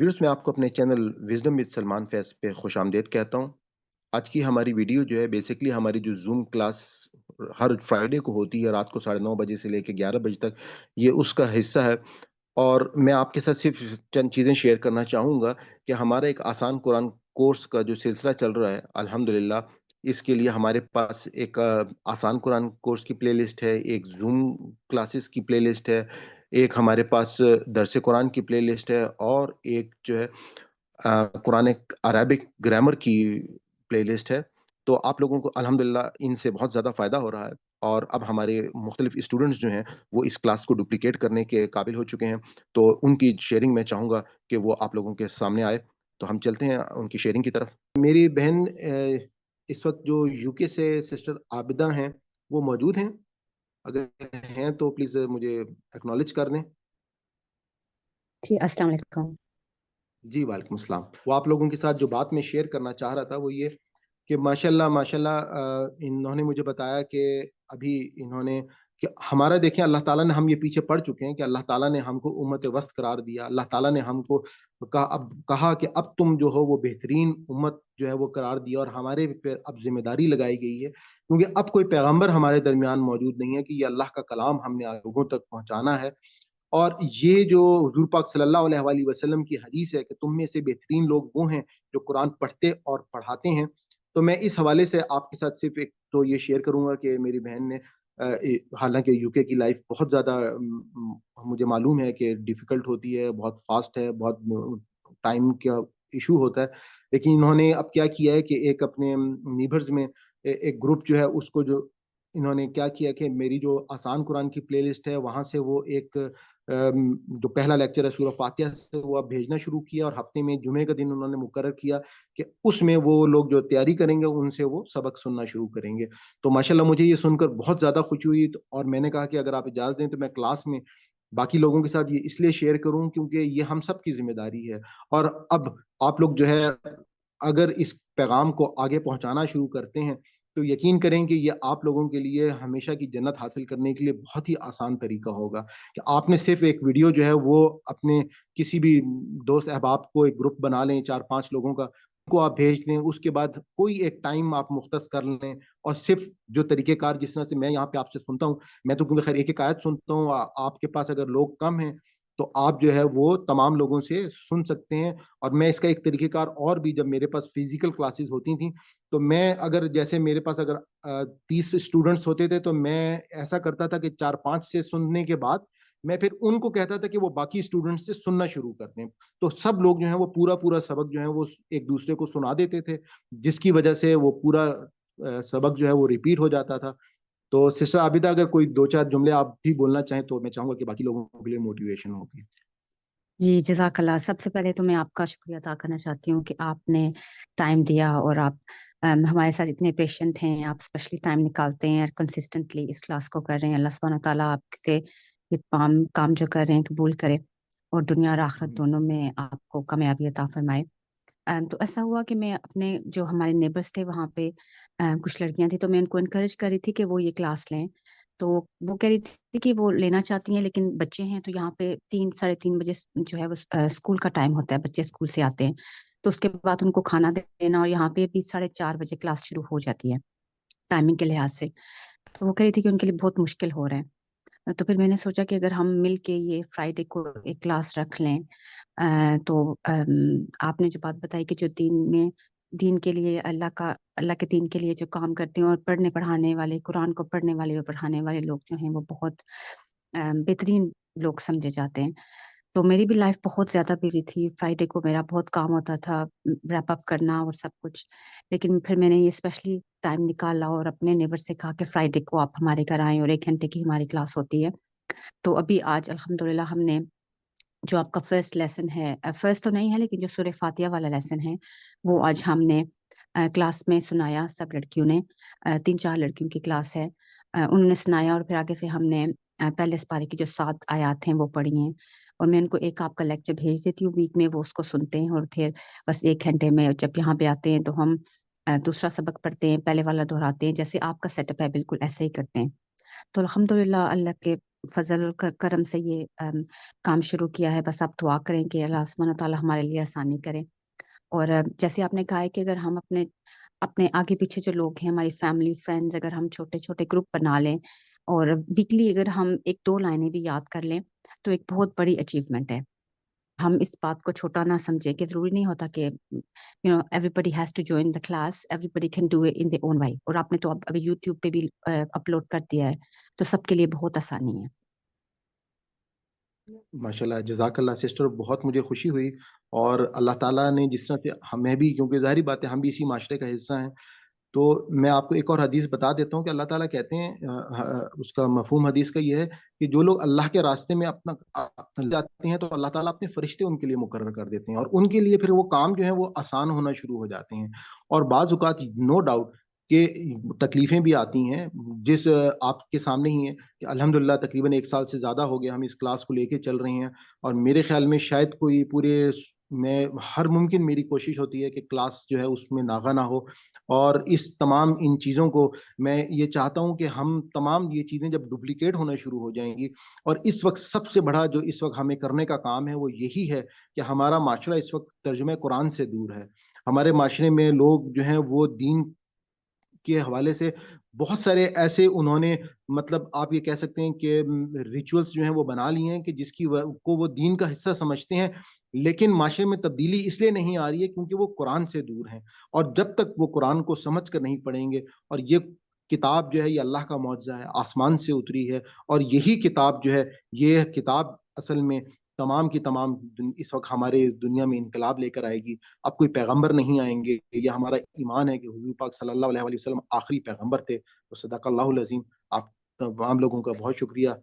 Viewers, मैं आपको अपने चैनल विज़डम विद सलमान फैज़ पे खुशामदीद कहता हूँ। आज की हमारी वीडियो जो है बेसिकली हमारी जो ज़ूम क्लास हर फ्राइडे को होती है रात को 9:30 बजे से लेके 11 बजे तक, ये उसका हिस्सा है। और मैं आपके साथ सिर्फ़ चंद चीज़ें शेयर करना चाहूँगा कि हमारा एक आसान कुरान कोर्स का जो सिलसिला चल रहा है, अल्हम्दुलिल्लाह, इसके लिए हमारे पास एक आसान कुरान कोर्स की प्लेलिस्ट है, एक ज़ूम क्लासेस की प्लेलिस्ट है, एक हमारे पास दरस कुरान की प्लेलिस्ट है और एक जो है कुरान अरेबिक ग्रामर की प्लेलिस्ट है। तो आप लोगों को अल्हम्दुलिल्लाह इनसे बहुत ज़्यादा फ़ायदा हो रहा है और अब हमारे मुख्तलिफ़ स्टूडेंट्स जो हैं, वो इस क्लास को डुप्लिकेट करने के काबिल हो चुके हैं। तो उनकी शेयरिंग मैं चाहूँगा कि वो आप लोगों के सामने आए। तो हम चलते हैं उनकी शेयरिंग की तरफ। मेरी बहन इस वक़्त जो यूके से सिस्टर आबिदा हैं, वो मौजूद हैं? अगर हैं तो प्लीज़ मुझे एक्नॉलेज कर दें। जी, अस्सलाम वालेकुम। जी, वालेकुम अस्सलाम। वो आप लोगों के साथ जो बात मैं शेयर करना चाह रहा था वो ये कि माशाल्लाह माशाल्लाह इन्होंने मुझे बताया कि अभी इन्होंने कि हमारा देखें, अल्लाह ताला ने हम ये पीछे पड़ चुके हैं कि अल्लाह ताला ने हमको उम्मत वस्त करार दिया। अल्लाह ताला ने हमको कहा कि अब तुम जो हो वो बेहतरीन उम्मत जो है वो करार दिया और हमारे पे अब ज़िम्मेदारी लगाई गई है, क्योंकि अब कोई पैगंबर हमारे दरमियान मौजूद नहीं है कि ये अल्लाह का कलाम हमने लोगों तक पहुँचाना है। और ये जो हुज़ूर पाक सल्लल्लाहु अलैहि वसल्लम की हदीस है कि तुम में से बेहतरीन लोग वो हैं जो कुरान पढ़ते और पढ़ाते हैं। तो मैं इस हवाले से आपके साथ सिर्फ़ एक तो ये शेयर करूँगा कि मेरी बहन ने हालाँकि यूके की लाइफ़ बहुत ज़्यादा मुझे मालूम है कि डिफ़िकल्ट होती है, बहुत फ़ास्ट है, बहुत टाइम का इश्यू होता है। लेकिन इन्होंने अब क्या किया है कि एक अपने नीबर्स में एक ग्रुप जो है उसको जो इन्होंने क्या किया कि मेरी जो आसान कुरान की प्लेलिस्ट है वहाँ से वो एक जो पहला लेक्चर है सूरह फातिहा से वो अब भेजना शुरू किया और हफ्ते में जुमे का दिन उन्होंने मुकर्रर किया कि उसमें वो लोग जो तैयारी करेंगे उनसे वो सबक सुनना शुरू करेंगे। तो माशाल्लाह मुझे ये सुनकर बहुत ज़्यादा खुशी हुई तो और मैंने कहा कि अगर आप इजाज़त दें तो मैं क्लास में बाकी लोगों के साथ ये इसलिए शेयर करूँ क्योंकि ये हम सब की ज़िम्मेदारी है। और अब आप लोग जो है अगर इस पैगाम को आगे पहुँचाना शुरू करते हैं, तो यकीन करें कि ये आप लोगों के लिए हमेशा की जन्नत हासिल करने के लिए बहुत ही आसान तरीका होगा कि आपने सिर्फ़ एक वीडियो जो है वो अपने किसी भी दोस्त अहबाब को एक ग्रुप बना लें 4-5 लोगों का, उनको आप भेज दें, उसके बाद कोई एक टाइम आप मुख्तस कर लें और सिर्फ़ जो तरीक़ेकार जिस तरह से मैं यहाँ पे आपसे सुनता हूँ, मैं तो क्योंकि ख़ैर एक-एक आयत सुनता हूँ, आपके पास अगर लोग कम हैं, तो आप जो है वो तमाम लोगों से सुन सकते हैं। और मैं इसका एक तरीक़ेकार और भी जब मेरे पास फ़िज़िकल क्लासेस होती थी, तो मैं अगर जैसे मेरे पास अगर 30 स्टूडेंट्स होते थे, तो मैं ऐसा करता था कि 4-5 से सुनने के बाद, मैं फिर उनको कहता था कि वो बाकी स्टूडेंट्स से सुनना शुरू कर दें। तो सब लोग जो हैं वो पूरा-पूरा सबक जो है वो एक-दूसरे को सुना देते थे, जिसकी वजह से वो पूरा सबक जो है वो रिपीट हो जाता था। तो सिस्टर आबिदा अगर कोई 2-4 जुमले आप भी बोलना चाहें, तो मैं चाहूँगा कि बाकी लोगों के लिए मोटिवेशन होगी। जी, जज़ाकल्लाह। सबसे पहले तो मैं आपका शुक्रिया अदा करना चाहती हूँ कि आपने टाइम दिया और आप हमारे साथ इतने पेशेंट हैं, आप स्पेशली टाइम निकालते हैं और कंसिस्टेंटली इस क्लास को कर रहे हैं। अल्लाह सुब्हानहू व तआला आपके ये तमाम काम जो कर रहे हैं कबूल करे और दुनिया और आखिरत हुँ, दोनों में आपको कामयाबी अता फरमाए। तो ऐसा हुआ कि मैं अपने जो हमारे नेबर्स थे वहाँ पे कुछ लड़कियाँ थी, तो मैं उनको एनकरेज कर रही थी कि वो ये क्लास लें। तो वो कह रही थी कि वो लेना चाहती हैं लेकिन बच्चे हैं, तो यहाँ पे 3 साढ़े 3 बजे जो है वो स्कूल का टाइम होता है, बच्चे स्कूल से आते हैं। तो उसके बाद उनको खाना देना और यहाँ पे भी साढ़े 4 बजे क्लास शुरू हो जाती है, टाइमिंग के लिहाज से। तो वो कह रही थी कि उनके लिए बहुत मुश्किल हो रहा है। तो फिर मैंने सोचा कि अगर हम मिल के ये फ्राइडे को एक क्लास रख लें, तो आपने जो बात बताई कि जो दीन के लिए अल्लाह के दीन के लिए जो काम करते हैं और पढ़ने पढ़ाने वाले, कुरान को पढ़ने वाले और पढ़ाने वाले लोग जो हैं वो बहुत बेहतरीन लोग समझे जाते हैं। तो मेरी भी लाइफ बहुत ज़्यादा बिजी थी, फ्राइडे को मेरा बहुत काम होता था, रैप अप करना और सब कुछ। लेकिन फिर मैंने ये स्पेशली टाइम निकाला और अपने नेबर से कहा कि फ्राइडे को आप हमारे घर आएँ और 1 घंटे की हमारी क्लास होती है। तो अभी आज अल्हम्दुलिल्लाह हमने जो आपका फर्स्ट लेसन है, फर्स्ट तो नहीं है लेकिन जो सूरह फातिहा वाला लेसन है, वो आज हमने क्लास में सुनाया सब लड़कियों ने। 3-4 लड़कियों की क्लास है। उन्होंने सुनाया और फिर आगे से हमने पहले इस पारे की जो 7 आयत हैं वो पढ़ी हैं और मैं उनको एक आपका लेक्चर भेज देती हूँ वीक में, वो उसको सुनते हैं और फिर बस 1 घंटे में जब यहाँ पे आते हैं तो हम दूसरा सबक पढ़ते हैं, पहले वाला दोहराते हैं, जैसे आपका सेटअप है बिल्कुल ऐसे ही करते हैं। तो अल्हम्दुलिल्लाह अल्लाह के फजल करम से ये काम शुरू किया है। बस आप दुआ करें कि अल्लाह सुब्हानहू तआला हमारे लिए आसानी करे। और जैसे आपने कहा है कि अगर हम अपने अपने आगे पीछे जो लोग हैं, हमारी फैमिली फ्रेंड्स, अगर हम छोटे छोटे ग्रुप बना लें और वीकली अगर हम 1-2 लाइनें भी याद कर लें तो एक बहुत बड़ी अचीवमेंट है। हम इस बात को छोटा ना समझें कि ज़रूरी नहीं होता कि everybody has to join the class, everybody can do it in their own way. और आपने तो अब अभी यूट्यूब पे भी अपलोड कर दिया है, तो सबके लिए बहुत आसानी है। माशाल्लाह, जज़ाकल्लाह सिस्टर, बहुत मुझे खुशी हुई। और अल्लाह ताला ने जिस तरह से हमें भी, क्योंकि ज़ाहिर बात है हम भी इसी माशरे का हिस्सा हैं, तो मैं आपको एक और हदीस बता देता हूँ कि अल्लाह ताला कहते हैं, उसका मफ़हूम हदीस का ये है कि जो लोग अल्लाह के रास्ते में अपना जाते हैं, तो अल्लाह ताला अपने फ़रिश्ते उनके लिए मुकर्रर कर देते हैं, और उनके लिए फिर वो काम जो है वो आसान होना शुरू हो जाते हैं। और बाज़ औक़ात नो डाउट कि तकलीफ़ें भी आती हैं, जिस आपके सामने ही है कि अल्हम्दुलिल्लाह तकरीबन 1 साल से ज़्यादा हो गया हम इस क्लास को लेके चल रहे हैं, और मेरे ख़्याल में शायद कोई पूरे मैं हर मुमकिन मेरी कोशिश होती है कि क्लास जो है उसमें नागा ना हो। और इस तमाम इन चीज़ों को मैं ये चाहता हूँ कि हम तमाम ये चीज़ें जब डुप्लिकेट होना शुरू हो जाएँगी, और इस वक़्त सबसे बड़ा जो इस वक़्त हमें करने का काम है वो यही है कि हमारा माशरा इस वक़्त तर्जुमे कुरान से दूर है। हमारे माशरे में लोग जो हैं वो दीन के हवाले से बहुत सारे ऐसे उन्होंने, मतलब आप ये कह सकते हैं कि रिचुअल्स जो हैं वो बना लिए हैं कि जिसकी को वो दीन का हिस्सा समझते हैं, लेकिन माशरे में तब्दीली इसलिए नहीं आ रही है क्योंकि वो कुरान से दूर हैं। और जब तक वो कुरान को समझ कर नहीं पढ़ेंगे, और ये किताब जो है ये अल्लाह का मौजज़ा है, आसमान से उतरी है, और यही किताब जो है, ये किताब असल में तमाम की तमाम इस वक्त हमारे इस दुनिया में इनकलाब लेकर आएगी। अब कोई पैगंबर नहीं आएँगे, ये हमारा ईमान है कि हुज़ूर पाक सल्लल्लाहु अलैहि वसल्लम आखिरी पैगंबर थे। तो सदक़ल्लाहुल अज़ीम। आप तमाम लोगों का बहुत शुक्रिया।